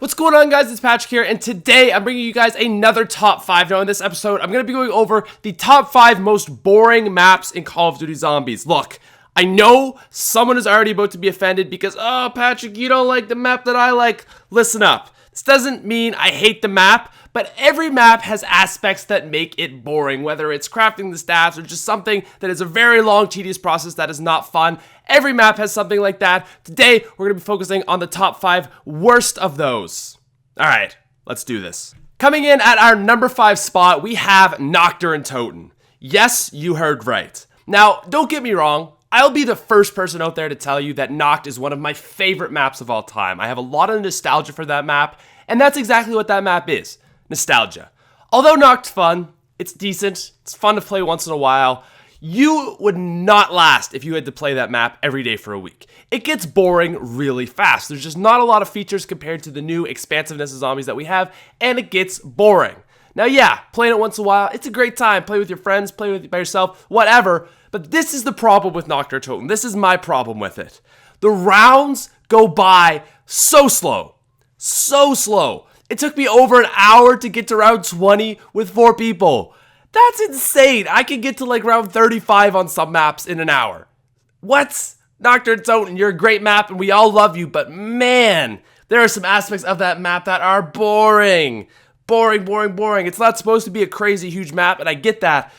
What's going on, guys? It's Patrick here, and today I'm bringing you guys another top 5. Now in this episode, I'm going to be going over the top 5 most boring maps in Call of Duty Zombies. Look, I know someone is already about to be offended because, oh, Patrick, you don't like the map that I like. Listen up. This doesn't mean I hate the map, but every map has aspects that make it boring, whether it's crafting the stats or just something that is a very long, tedious process that is not fun. Every map has something like that. Today, we're going to be focusing on the top 5 worst of those. All right, let's do this. Coming in at our number 5 spot, we have Noctur and Toten. Yes, you heard right. Now, don't get me wrong. I'll be the first person out there to tell you that Noct is one of my favorite maps of all time. I have a lot of nostalgia for that map, and that's exactly what that map is. Nostalgia. Although Noct's fun, it's decent, it's fun to play once in a while, you would not last if you had to play that map every day for a week. It gets boring really fast. There's just not a lot of features compared to the new expansiveness of zombies that we have, and it gets boring. Now yeah, playing it once in a while, it's a great time. Play with your friends, play by yourself, whatever, but this is the problem with Noctur Toten. This is my problem with it. The rounds go by so slow. So slow. It took me over an hour to get to round 20 with 4 people. That's insane. I can get to like round 35 on some maps in an hour. What? Noctur Toten, you're a great map and we all love you, but man, there are some aspects of that map that are boring. Boring. It's not supposed to be a crazy huge map, and I get that.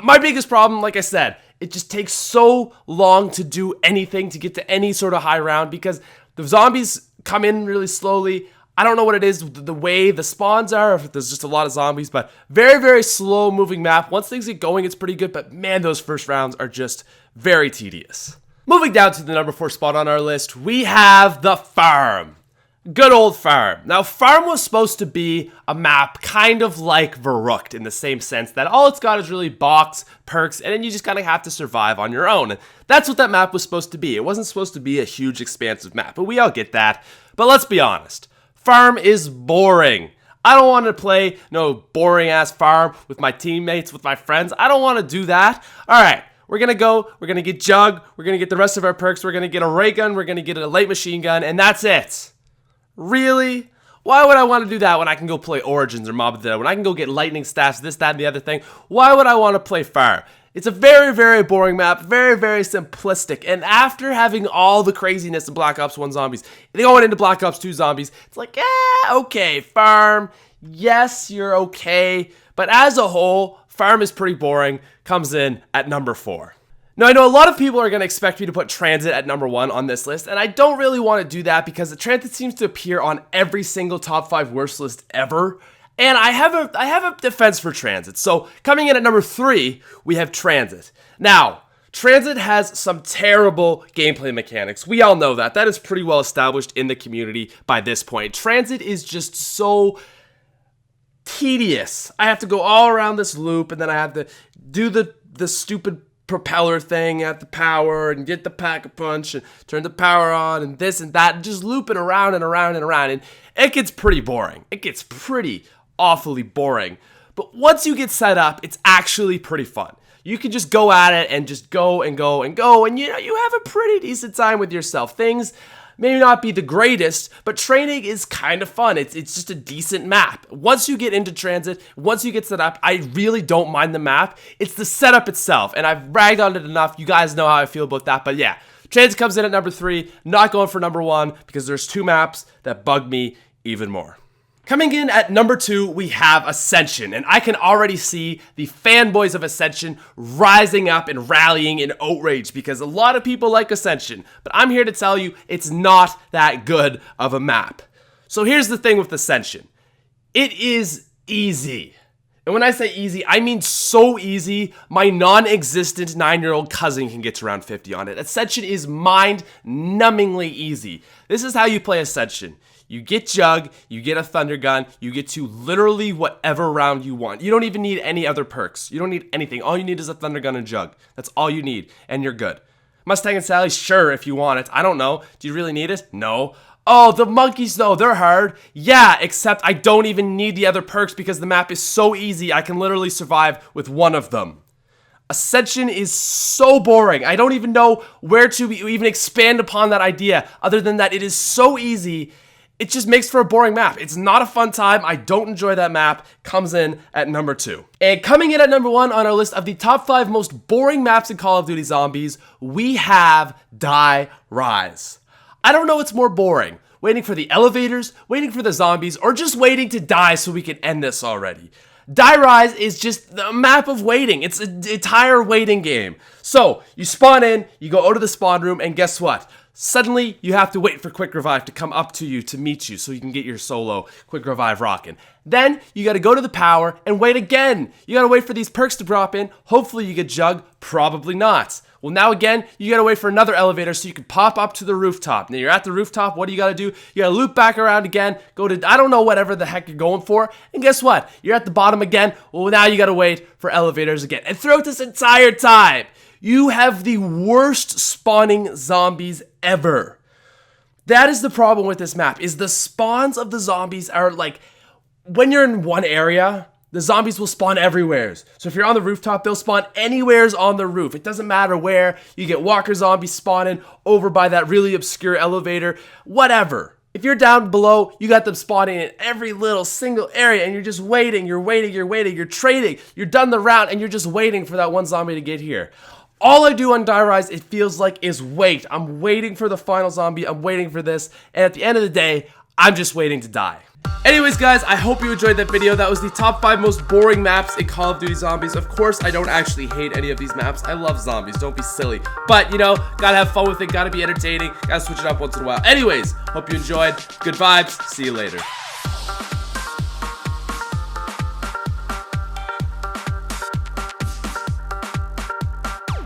My biggest problem, like I said, it just takes so long to do anything, to get to any sort of high round, because the zombies come in really slowly. I don't know what it is, the way the spawns are, if there's just a lot of zombies, but very, very slow moving map. Once things get going, it's pretty good, but man, those first rounds are just very tedious. Moving down to the number 4 spot on our list, we have the Farm. Good old Farm. Now, Farm was supposed to be a map kind of like Verrückt in the same sense that all it's got is really box, perks, and then you just kind of have to survive on your own. And that's what that map was supposed to be. It wasn't supposed to be a huge, expansive map, but we all get that. But let's be honest. Farm is boring. I don't want to play no boring ass Farm with my teammates, with my friends. I don't want to do that. All right. We're going to get Jug, we're going to get the rest of our perks, we're going to get a ray gun, we're going to get a light machine gun, and that's it. Really? Why would I want to do that when I can go play Origins or Mob of the Dead, when I can go get lightning staffs, this, that, and the other thing? Why would I want to play Farm? It's a very, very boring map, very, very simplistic, and after having all the craziness of Black Ops 1 zombies, going into Black Ops 2 zombies, it's like, okay, Farm, yes, you're okay, but as a whole, Farm is pretty boring, comes in at number 4. Now, I know a lot of people are going to expect me to put Transit at number 1 on this list, and I don't really want to do that because the Transit seems to appear on every single top 5 worst list ever, and I have a defense for Transit. So, coming in at number 3, we have Transit. Now, Transit has some terrible gameplay mechanics. We all know that. That is pretty well established in the community by this point. Transit is just so tedious. I have to go all around this loop, and then I have to do the stupid propeller thing at the power and get the pack-a-punch and turn the power on and this and that, and just looping around and around and around, and it gets pretty boring. It gets pretty awfully boring. But once you get set up, it's actually pretty fun. You can just go at it and just go and go and go, and you have a pretty decent time with yourself. Things may not be the greatest, but training is kind of fun. It's just a decent map. Once you get into Transit, once you get set up, I really don't mind the map. It's the setup itself, and I've bragged on it enough. You guys know how I feel about that, but yeah. Transit comes in at number 3, not going for number 1, because there's 2 maps that bug me even more. Coming in at number 2, we have Ascension, and I can already see the fanboys of Ascension rising up and rallying in outrage because a lot of people like Ascension, but I'm here to tell you it's not that good of a map. So here's the thing with Ascension. It is easy. And when I say easy, I mean so easy, my non-existent 9-year-old cousin can get to round 50 on it. Ascension is mind-numbingly easy. This is how you play Ascension. You get Jug, you get a Thunder Gun, you get to literally whatever round you want. You don't even need any other perks. You don't need anything. All you need is a Thunder Gun and Jug. That's all you need, and you're good. Mustang and Sally, sure, if you want it. I don't know. Do you really need it? No. Oh, the monkeys, though, they're hard. Yeah, except I don't even need the other perks because the map is so easy, I can literally survive with one of them. Ascension is so boring. I don't even know where to even expand upon that idea, other than that it is so easy. it just makes for a boring map. It's not a fun time. I don't enjoy that map. Comes in at number 2. And coming in at number 1 on our list of the top 5 most boring maps in Call of Duty Zombies, we have Die Rise. I don't know what's more boring, waiting for the elevators, waiting for the zombies, or just waiting to die so we can end this already. Die Rise is just the map of waiting. It's an entire waiting game. So, you spawn in, you go out of the spawn room, and guess what? Suddenly, you have to wait for Quick Revive to come up to you to meet you so you can get your solo Quick Revive rocking. Then, you gotta go to the power and wait again. You gotta wait for these perks to drop in. Hopefully, you get Jug. Probably not. Well, now again, you gotta wait for another elevator so you can pop up to the rooftop. Now, you're at the rooftop. What do you gotta do? You gotta loop back around again, go to, I don't know, whatever the heck you're going for. And guess what? You're at the bottom again. Well, now you gotta wait for elevators again. And throughout this entire time, you have the worst spawning zombies ever. That is the problem with this map, is the spawns of the zombies are like, when you're in one area, the zombies will spawn everywhere. So if you're on the rooftop, they'll spawn anywheres on the roof. It doesn't matter where. You get walker zombies spawning over by that really obscure elevator, whatever. If you're down below, you got them spawning in every little single area, and you're just waiting, you're trading, you're done the round, and you're just waiting for that one zombie to get here. All I do on Die Rise, it feels like, is wait. I'm waiting for the final zombie. I'm waiting for this. And at the end of the day, I'm just waiting to die. Anyways, guys, I hope you enjoyed that video. That was the top 5 most boring maps in Call of Duty Zombies. Of course, I don't actually hate any of these maps. I love zombies. Don't be silly. But, you know, gotta have fun with it. Gotta be entertaining. Gotta switch it up once in a while. Anyways, hope you enjoyed. Good vibes. See you later.